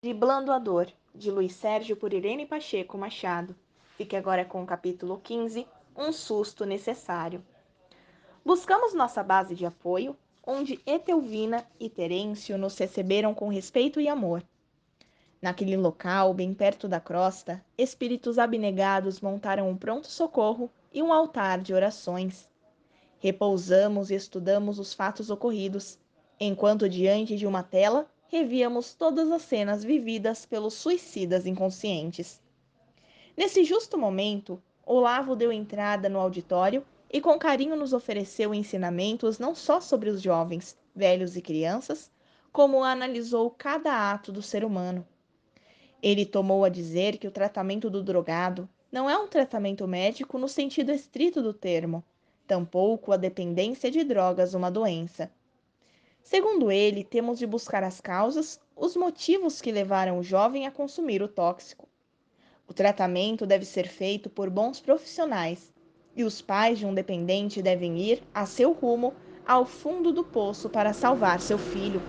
Driblando a Dor, de Luiz Sérgio por Irene Pacheco Machado. Fique agora com o capítulo 15, Um Susto Necessário. Buscamos nossa base de apoio, onde Etelvina e Terêncio nos receberam com respeito e amor. Naquele local, bem perto da crosta, espíritos abnegados montaram um pronto-socorro e um altar de orações. Repousamos e estudamos os fatos ocorridos, enquanto diante de uma tela revíamos todas as cenas vividas pelos suicidas inconscientes. Nesse justo momento, Olavo deu entrada no auditório e com carinho nos ofereceu ensinamentos não só sobre os jovens, velhos e crianças, como analisou cada ato do ser humano. Ele tomou a dizer que o tratamento do drogado não é um tratamento médico no sentido estrito do termo, tampouco a dependência de drogas uma doença. Segundo ele, temos de buscar as causas, os motivos que levaram o jovem a consumir o tóxico. O tratamento deve ser feito por bons profissionais, e os pais de um dependente devem ir, a seu rumo, ao fundo do poço para salvar seu filho.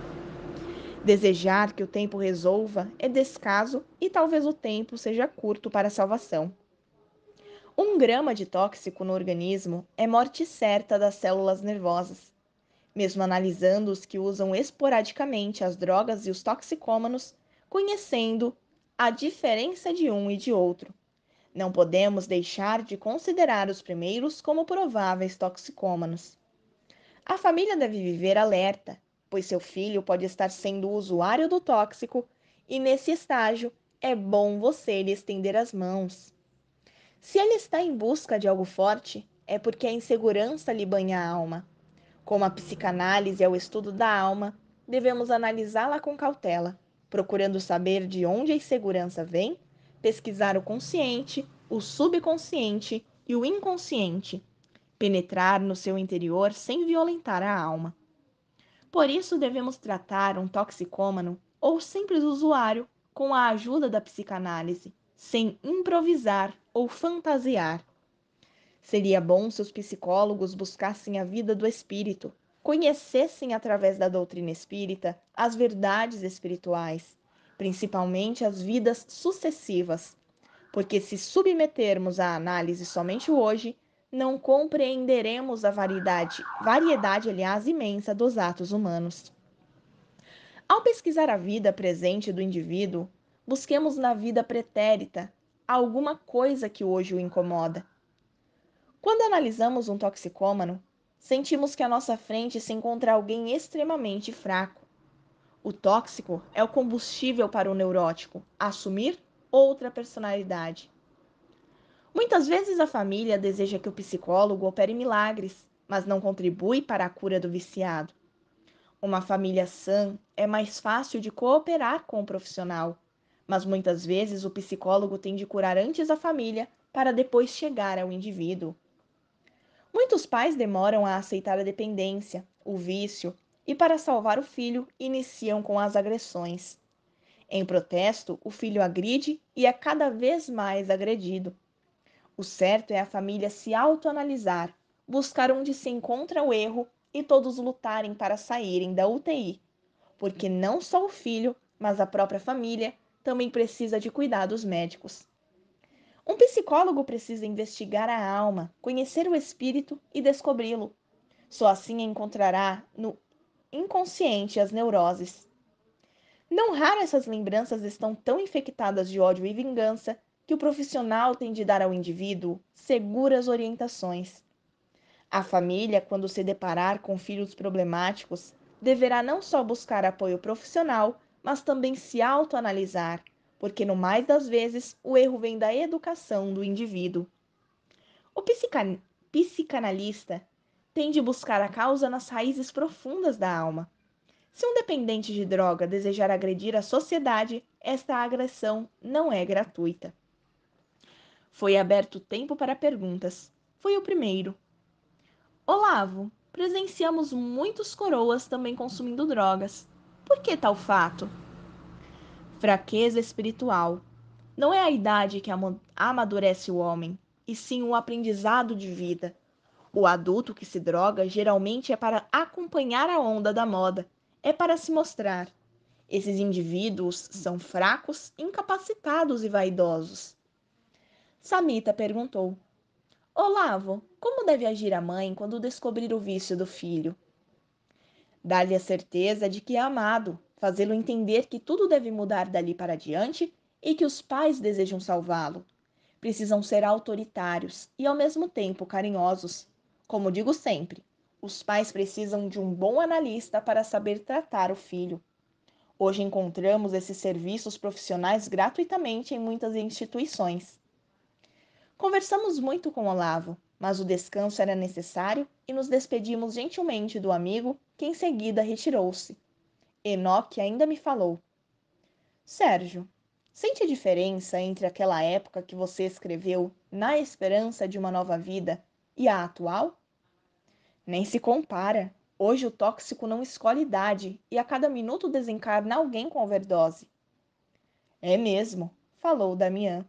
Desejar que o tempo resolva é descaso e talvez o tempo seja curto para a salvação. 1 grama de tóxico no organismo é morte certa das células nervosas. Mesmo analisando os que usam esporadicamente as drogas e os toxicômanos, conhecendo a diferença de um e de outro. Não podemos deixar de considerar os primeiros como prováveis toxicômanos. A família deve viver alerta, pois seu filho pode estar sendo usuário do tóxico e, nesse estágio, é bom você lhe estender as mãos. Se ele está em busca de algo forte, é porque a insegurança lhe banha a alma. Como a psicanálise é o estudo da alma, devemos analisá-la com cautela, procurando saber de onde a insegurança vem, pesquisar o consciente, o subconsciente e o inconsciente, penetrar no seu interior sem violentar a alma. Por isso, devemos tratar um toxicômano ou simples usuário com a ajuda da psicanálise, sem improvisar ou fantasiar. Seria bom se os psicólogos buscassem a vida do espírito, conhecessem através da doutrina espírita as verdades espirituais, principalmente as vidas sucessivas, porque se submetermos à análise somente o hoje, não compreenderemos a variedade, aliás, imensa dos atos humanos. Ao pesquisar a vida presente do indivíduo, busquemos na vida pretérita alguma coisa que hoje o incomoda. Quando analisamos um toxicômano, sentimos que à nossa frente se encontra alguém extremamente fraco. O tóxico é o combustível para o neurótico assumir outra personalidade. Muitas vezes a família deseja que o psicólogo opere milagres, mas não contribui para a cura do viciado. Uma família sã é mais fácil de cooperar com o profissional, mas muitas vezes o psicólogo tem de curar antes a família para depois chegar ao indivíduo. Muitos pais demoram a aceitar a dependência, o vício, e para salvar o filho, iniciam com as agressões. Em protesto, o filho agride e é cada vez mais agredido. O certo é a família se autoanalisar, buscar onde se encontra o erro e todos lutarem para saírem da UTI, porque não só o filho, mas a própria família também precisa de cuidados médicos. Um psicólogo precisa investigar a alma, conhecer o espírito e descobri-lo. Só assim encontrará no inconsciente as neuroses. Não raro essas lembranças estão tão infectadas de ódio e vingança que o profissional tem de dar ao indivíduo seguras orientações. A família, quando se deparar com filhos problemáticos, deverá não só buscar apoio profissional, mas também se autoanalisar, porque no mais das vezes o erro vem da educação do indivíduo. O psicanalista tem de buscar a causa nas raízes profundas da alma. Se um dependente de droga desejar agredir a sociedade, esta agressão não é gratuita. Foi aberto tempo para perguntas. Foi o primeiro. Olavo, presenciamos muitos coroas também consumindo drogas. Por que tal fato? Fraqueza espiritual. Não é a idade que amadurece o homem, e sim o aprendizado de vida. O adulto que se droga geralmente é para acompanhar a onda da moda, é para se mostrar. Esses indivíduos são fracos, incapacitados e vaidosos. Samita perguntou: Olavo, como deve agir a mãe quando descobrir o vício do filho? Dar-lhe a certeza de que é amado, fazê-lo entender que tudo deve mudar dali para diante e que os pais desejam salvá-lo. Precisam ser autoritários e, ao mesmo tempo, carinhosos. Como digo sempre, os pais precisam de um bom analista para saber tratar o filho. Hoje encontramos esses serviços profissionais gratuitamente em muitas instituições. Conversamos muito com Olavo, mas o descanso era necessário e nos despedimos gentilmente do amigo, que em seguida retirou-se. Enoque ainda me falou: Sérgio, sente a diferença entre aquela época que você escreveu Na Esperança de uma Nova Vida e a atual? Nem se compara. Hoje o tóxico não escolhe idade e a cada minuto desencarna alguém com overdose. É mesmo, falou Damião.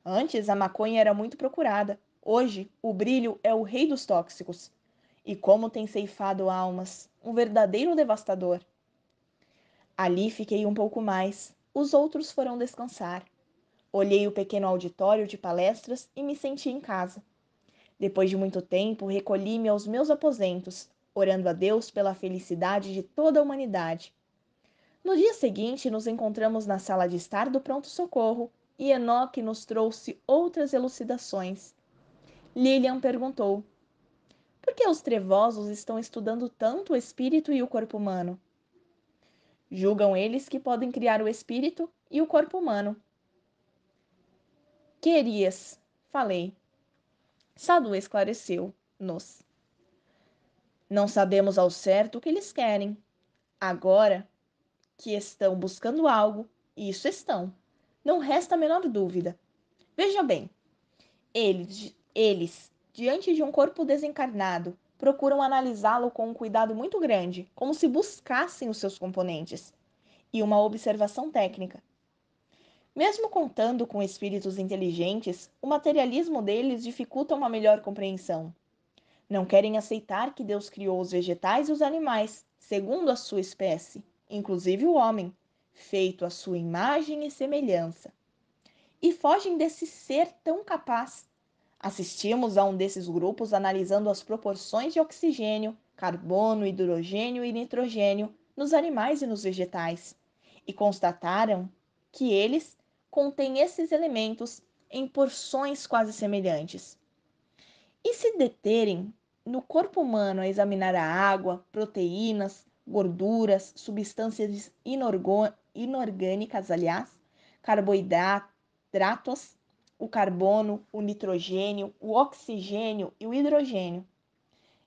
Antes a maconha era muito procurada. Hoje o brilho é o rei dos tóxicos. E como tem ceifado almas, um verdadeiro devastador. Ali fiquei um pouco mais. Os outros foram descansar. Olhei o pequeno auditório de palestras e me senti em casa. Depois de muito tempo, recolhi-me aos meus aposentos, orando a Deus pela felicidade de toda a humanidade. No dia seguinte, nos encontramos na sala de estar do pronto-socorro e Enoque nos trouxe outras elucidações. Lilian perguntou: Por que os trevosos estão estudando tanto o espírito e o corpo humano? Julgam eles que podem criar o espírito e o corpo humano. Querias, falei. Sadu esclareceu-nos. Não sabemos ao certo o que eles querem. Agora que estão buscando algo, isso estão. Não resta a menor dúvida. Veja bem, eles, diante de um corpo desencarnado, procuram analisá-lo com um cuidado muito grande, como se buscassem os seus componentes, e uma observação técnica. Mesmo contando com espíritos inteligentes, o materialismo deles dificulta uma melhor compreensão. Não querem aceitar que Deus criou os vegetais e os animais, segundo a sua espécie, inclusive o homem, feito à sua imagem e semelhança. E fogem desse ser tão capaz. Assistimos a um desses grupos analisando as proporções de oxigênio, carbono, hidrogênio e nitrogênio nos animais e nos vegetais, e constataram que eles contêm esses elementos em porções quase semelhantes. E se deterem no corpo humano a examinar a água, proteínas, gorduras, substâncias inorgânicas, aliás, carboidratos, o carbono, o nitrogênio, o oxigênio e o hidrogênio.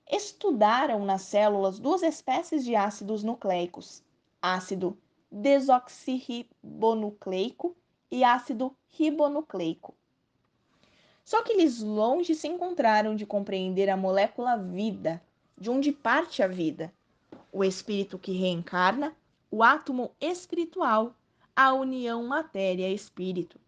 Estudaram nas células duas espécies de ácidos nucleicos, ácido desoxirribonucleico e ácido ribonucleico. Só que eles longe se encontraram de compreender a molécula vida, de onde parte a vida, o espírito que reencarna, o átomo espiritual, a união matéria-espírito.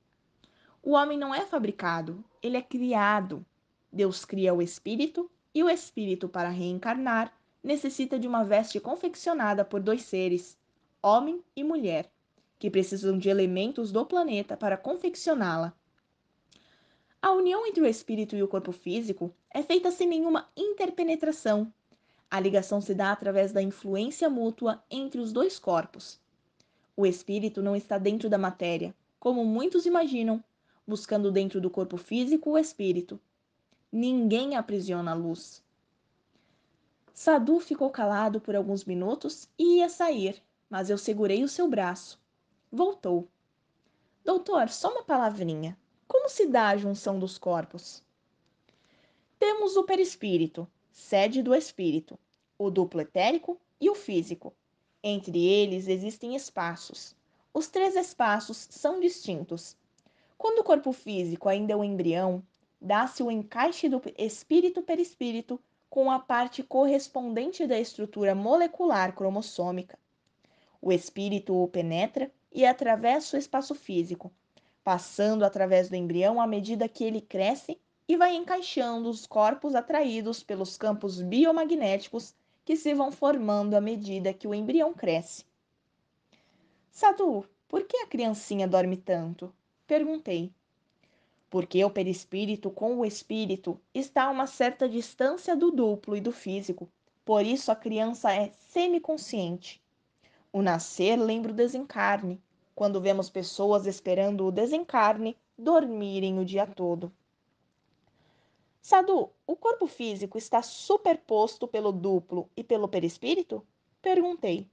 O homem não é fabricado, ele é criado. Deus cria o espírito e o espírito, para reencarnar, necessita de uma veste confeccionada por dois seres, homem e mulher, que precisam de elementos do planeta para confeccioná-la. A união entre o espírito e o corpo físico é feita sem nenhuma interpenetração. A ligação se dá através da influência mútua entre os dois corpos. O espírito não está dentro da matéria, como muitos imaginam, buscando dentro do corpo físico o espírito. Ninguém aprisiona a luz. Sadu ficou calado por alguns minutos e ia sair, mas eu segurei o seu braço. Voltou. Doutor, só uma palavrinha. Como se dá a junção dos corpos? Temos o perispírito, sede do espírito, o duplo etérico e o físico. Entre eles existem espaços. Os três espaços são distintos. Quando o corpo físico ainda é um embrião, dá-se o encaixe do espírito-perispírito com a parte correspondente da estrutura molecular cromossômica. O espírito o penetra e atravessa o espaço físico, passando através do embrião à medida que ele cresce e vai encaixando os corpos atraídos pelos campos biomagnéticos que se vão formando à medida que o embrião cresce. Sadu, por que a criancinha dorme tanto? Perguntei. Porque o perispírito com o espírito está a uma certa distância do duplo e do físico. Por isso a criança é semiconsciente. O nascer lembra o desencarne, quando vemos pessoas esperando o desencarne dormirem o dia todo. Sadu, o corpo físico está superposto pelo duplo e pelo perispírito? Perguntei.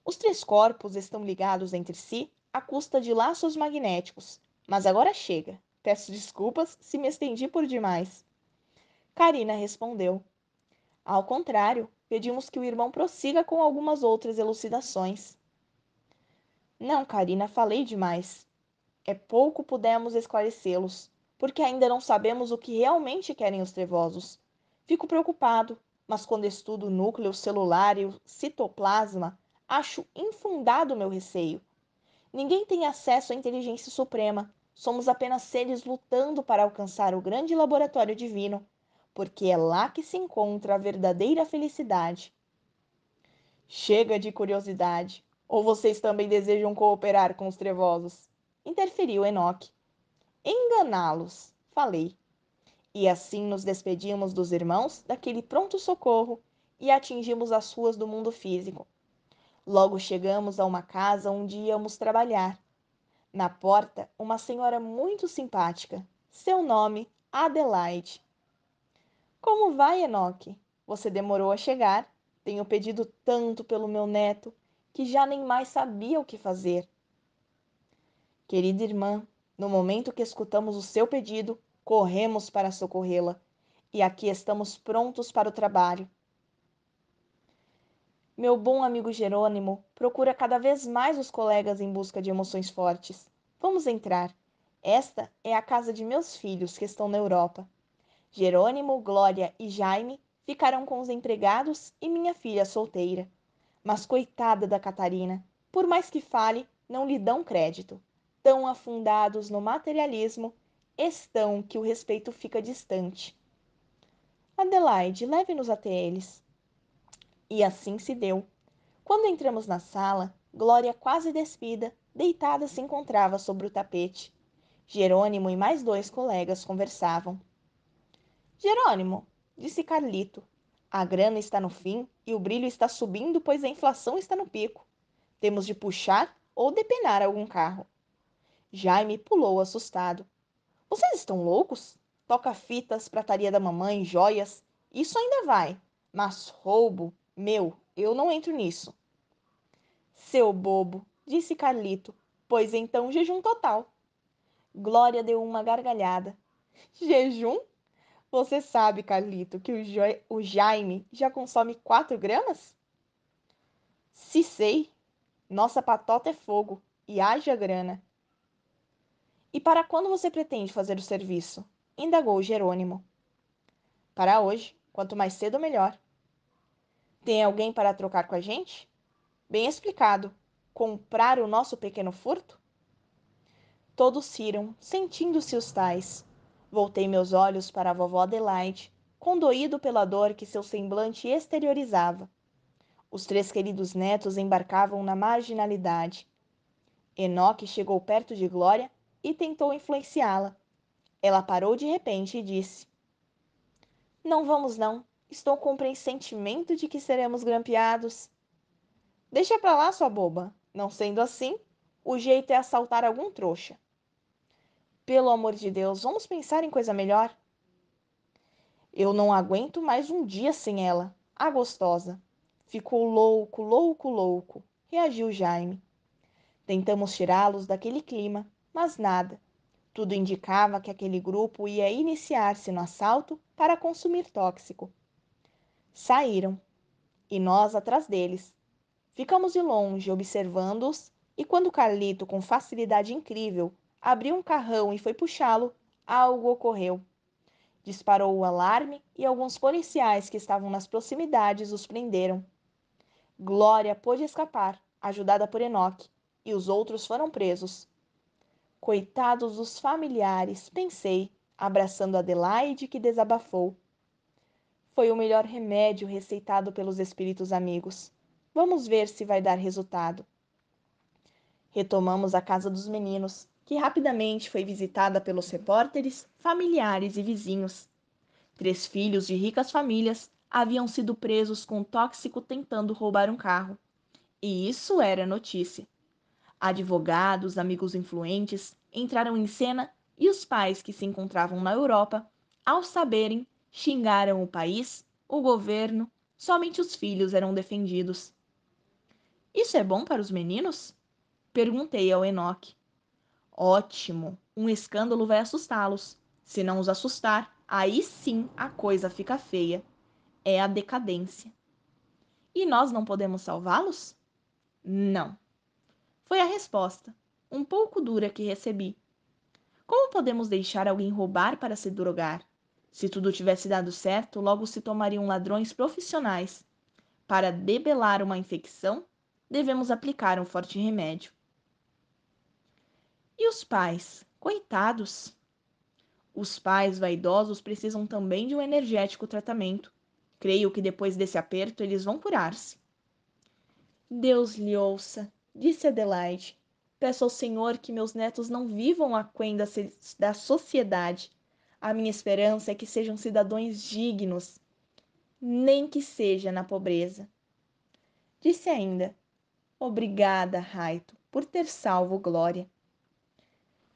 Os três corpos estão ligados entre si à custa de laços magnéticos. Mas agora chega. Peço desculpas se me estendi por demais. Karina respondeu. Ao contrário, pedimos que o irmão prossiga com algumas outras elucidações. Não, Karina, falei demais. É pouco pudemos esclarecê-los, porque ainda não sabemos o que realmente querem os trevosos. Fico preocupado, mas quando estudo o núcleo celular e o citoplasma, acho infundado o meu receio. Ninguém tem acesso à inteligência suprema. Somos apenas seres lutando para alcançar o grande laboratório divino, porque é lá que se encontra a verdadeira felicidade. Chega de curiosidade. Ou vocês também desejam cooperar com os trevosos? Interferiu Enoque. Enganá-los, falei. E assim nos despedimos dos irmãos daquele pronto-socorro e atingimos as ruas do mundo físico. Logo chegamos a uma casa onde íamos trabalhar. Na porta, uma senhora muito simpática. Seu nome, Adelaide. Como vai, Enoque? Você demorou a chegar. Tenho pedido tanto pelo meu neto que já nem mais sabia o que fazer. Querida irmã, no momento que escutamos o seu pedido, corremos para socorrê-la. E aqui estamos prontos para o trabalho. Meu bom amigo Jerônimo procura cada vez mais os colegas em busca de emoções fortes. Vamos entrar. Esta é a casa de meus filhos que estão na Europa. Jerônimo, Glória e Jaime ficarão com os empregados e minha filha solteira. Mas coitada da Catarina, por mais que fale, não lhe dão crédito. Tão afundados no materialismo estão que o respeito fica distante. Adelaide, leve-nos até eles. E assim se deu. Quando entramos na sala, Glória, quase despida, deitada se encontrava sobre o tapete. Jerônimo e mais dois colegas conversavam. Jerônimo, disse Carlito, a grana está no fim e o brilho está subindo, pois a inflação está no pico. Temos de puxar ou depenar algum carro. Jaime pulou assustado. Vocês estão loucos? Toca-fitas, prataria da mamãe, joias, isso ainda vai. Mas roubo, meu, eu não entro nisso. Seu bobo, disse Carlito, pois então jejum total. Glória deu uma gargalhada. Jejum? Você sabe, Carlito, que o Jaime já consome 4 gramas? Se sei, nossa patota é fogo e haja grana. E para quando você pretende fazer o serviço? Indagou Jerônimo. Para hoje, quanto mais cedo melhor. Tem alguém para trocar com a gente? Bem explicado. Comprar o nosso pequeno furto? Todos riram, sentindo-se os tais. Voltei meus olhos para a vovó Adelaide, condoído pela dor que seu semblante exteriorizava. Os três queridos netos embarcavam na marginalidade. Enoque chegou perto de Glória e tentou influenciá-la. Ela parou de repente e disse: Não vamos não. Estou com o pressentimento de que seremos grampeados. Deixa pra lá, sua boba. Não sendo assim, o jeito é assaltar algum trouxa. Pelo amor de Deus, vamos pensar em coisa melhor. Eu não aguento mais um dia sem ela, a gostosa. Ficou louco, louco, louco, reagiu Jaime. Tentamos tirá-los daquele clima, mas nada. Tudo indicava que aquele grupo ia iniciar-se no assalto para consumir tóxico. Saíram, e nós atrás deles. Ficamos de longe observando-os, e quando Carlito, com facilidade incrível, abriu um carrão e foi puxá-lo, algo ocorreu. Disparou o alarme e alguns policiais que estavam nas proximidades os prenderam. Glória pôde escapar, ajudada por Enoque, e os outros foram presos. Coitados dos familiares, pensei, abraçando Adelaide, que desabafou. Foi o melhor remédio receitado pelos espíritos amigos. Vamos ver se vai dar resultado. Retomamos a casa dos meninos, que rapidamente foi visitada pelos repórteres, familiares e vizinhos. 3 filhos de ricas famílias haviam sido presos com tóxico tentando roubar um carro. E isso era notícia. Advogados, amigos influentes entraram em cena e os pais que se encontravam na Europa, ao saberem, xingaram o país, o governo, somente os filhos eram defendidos. Isso é bom para os meninos? Perguntei ao Enoque. Ótimo, um escândalo vai assustá-los. Se não os assustar, aí sim a coisa fica feia. É a decadência. E nós não podemos salvá-los? Não. Foi a resposta, um pouco dura, que recebi. Como podemos deixar alguém roubar para se drogar? Se tudo tivesse dado certo, logo se tomariam ladrões profissionais. Para debelar uma infecção, devemos aplicar um forte remédio. E os pais? Coitados! Os pais vaidosos precisam também de um energético tratamento. Creio que depois desse aperto eles vão curar-se. Deus lhe ouça, disse Adelaide. Peço ao Senhor que meus netos não vivam aquém da sociedade. A minha esperança é que sejam cidadãos dignos, nem que seja na pobreza. Disse ainda: Obrigada, Raito, por ter salvo Glória.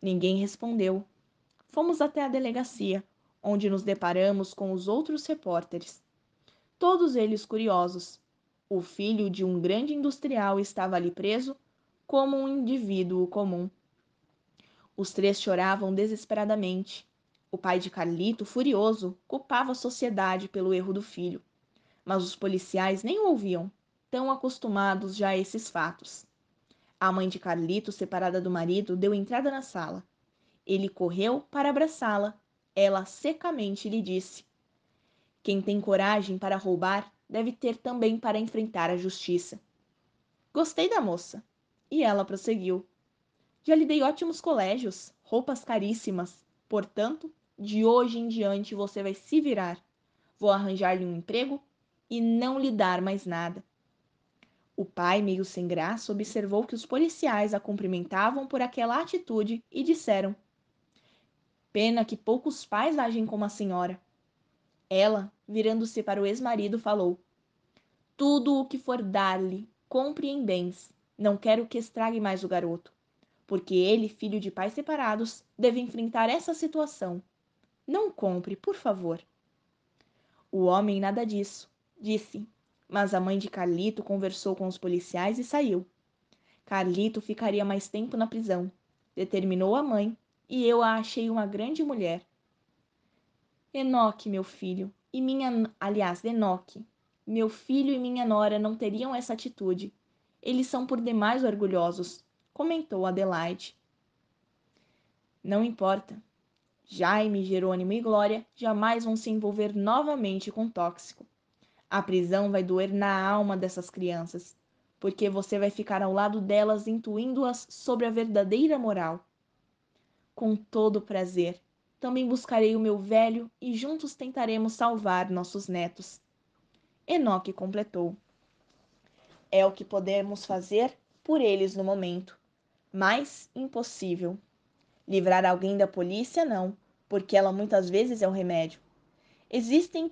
Ninguém respondeu. Fomos até a delegacia, onde nos deparamos com os outros repórteres, todos eles curiosos. O filho de um grande industrial estava ali preso como um indivíduo comum. Os 3 choravam desesperadamente. O pai de Carlito, furioso, culpava a sociedade pelo erro do filho, mas os policiais nem o ouviam, tão acostumados já a esses fatos. A mãe de Carlito, separada do marido, deu entrada na sala. Ele correu para abraçá-la. Ela secamente lhe disse: Quem tem coragem para roubar deve ter também para enfrentar a justiça. Gostei da moça. E ela prosseguiu: Já lhe dei ótimos colégios, roupas caríssimas. Portanto, de hoje em diante você vai se virar. Vou arranjar-lhe um emprego e não lhe dar mais nada. O pai, meio sem graça, observou que os policiais a cumprimentavam por aquela atitude e disseram: Pena que poucos pais agem como a senhora. Ela, virando-se para o ex-marido, falou: Tudo o que for dar-lhe, compre em bens. Não quero que estrague mais o garoto, porque ele, filho de pais separados, deve enfrentar essa situação. Não compre, por favor. O homem nada disso, disse, mas a mãe de Carlito conversou com os policiais e saiu. Carlito ficaria mais tempo na prisão, determinou a mãe, e eu a achei uma grande mulher. Enoque, meu filho, e Enoque, meu filho e minha nora não teriam essa atitude. Eles são por demais orgulhosos, comentou Adelaide. Não importa. Jaime, Jerônimo e Glória jamais vão se envolver novamente com tóxico. A prisão vai doer na alma dessas crianças, porque você vai ficar ao lado delas intuindo-as sobre a verdadeira moral. Com todo prazer. Também buscarei o meu velho e juntos tentaremos salvar nossos netos. Enoque completou. É o que podemos fazer por eles no momento, mas impossível. Livrar alguém da polícia, não, porque ela muitas vezes é o remédio. Existem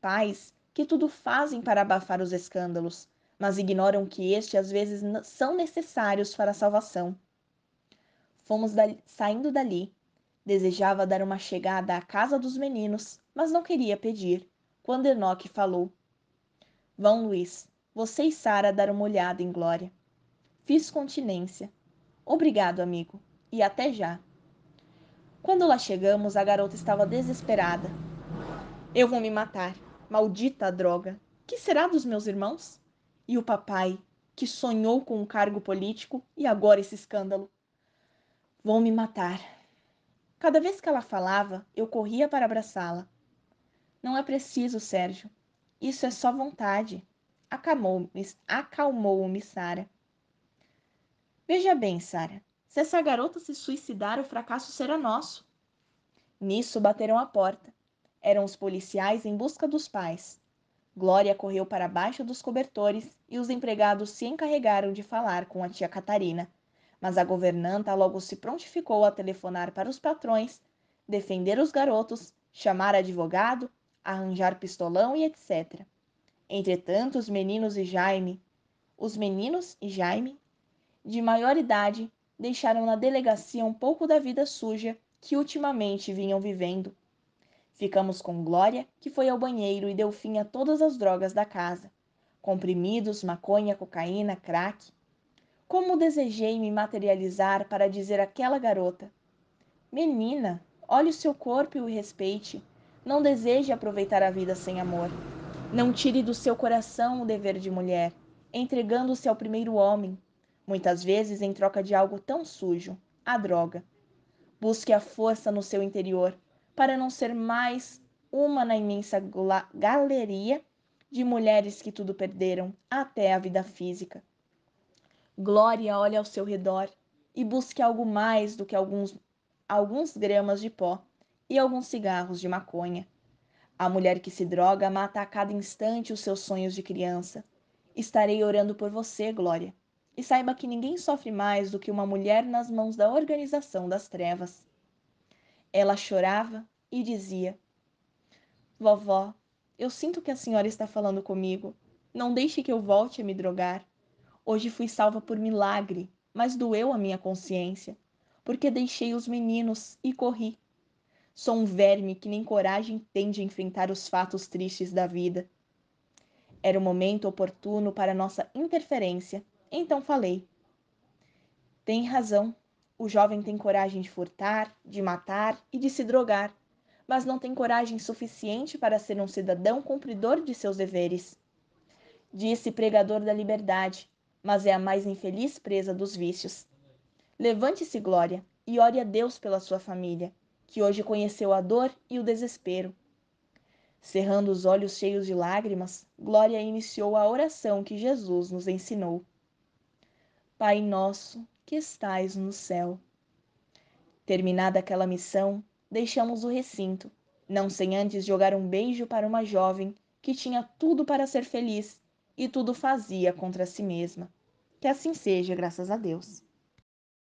pais que tudo fazem para abafar os escândalos, mas ignoram que estes às vezes são necessários para a salvação. Saindo dali. Desejava dar uma chegada à casa dos meninos, mas não queria pedir, quando Enoque falou: Vão, Luís, você e Sara dar uma olhada em Glória. Fiz continência. Obrigado, amigo, e até já. Quando lá chegamos, a garota estava desesperada. Eu vou me matar. Maldita droga. Que será dos meus irmãos? E o papai, que sonhou com um cargo político e agora esse escândalo. Vou me matar. Cada vez que ela falava, eu corria para abraçá-la. Não é preciso, Sérgio. Isso é só vontade. Acalmou-me Sara. Veja bem, Sara. Se essa garota se suicidar, o fracasso será nosso. Nisso bateram à porta. Eram os policiais em busca dos pais. Glória correu para baixo dos cobertores e os empregados se encarregaram de falar com a tia Catarina. Mas a governanta logo se prontificou a telefonar para os patrões, defender os garotos, chamar advogado, arranjar pistolão e etc. Entretanto, os meninos e Jaime, de maior idade, deixaram na delegacia um pouco da vida suja que ultimamente vinham vivendo. Ficamos com Glória, que foi ao banheiro e deu fim a todas as drogas da casa. Comprimidos, maconha, cocaína, crack. Como desejei me materializar para dizer àquela garota: menina, olhe o seu corpo e o respeite. Não deseje aproveitar a vida sem amor. Não tire do seu coração o dever de mulher, entregando-se ao primeiro homem, muitas vezes em troca de algo tão sujo, a droga. Busque a força no seu interior, para não ser mais uma na imensa galeria de mulheres que tudo perderam, até a vida física. Glória olhe ao seu redor e busque algo mais do que alguns gramas de pó e alguns cigarros de maconha. A mulher que se droga mata a cada instante os seus sonhos de criança. Estarei orando por você, Glória. E saiba que ninguém sofre mais do que uma mulher nas mãos da organização das trevas. Ela chorava e dizia: vovó, eu sinto que a senhora está falando comigo. Não deixe que eu volte a me drogar. Hoje fui salva por milagre, mas doeu a minha consciência, porque deixei os meninos e corri. Sou um verme que nem coragem tem de enfrentar os fatos tristes da vida. Era o momento oportuno para nossa interferência, então falei: tem razão. O jovem tem coragem de furtar, de matar e de se drogar, mas não tem coragem suficiente para ser um cidadão cumpridor de seus deveres. Disse pregador da liberdade, mas é a mais infeliz presa dos vícios. Levante-se, Glória, e ore a Deus pela sua família, que hoje conheceu a dor e o desespero. Cerrando os olhos cheios de lágrimas, Glória iniciou a oração que Jesus nos ensinou. Pai nosso, que estais no céu. Terminada aquela missão, deixamos o recinto, não sem antes jogar um beijo para uma jovem que tinha tudo para ser feliz e tudo fazia contra si mesma. Que assim seja, graças a Deus.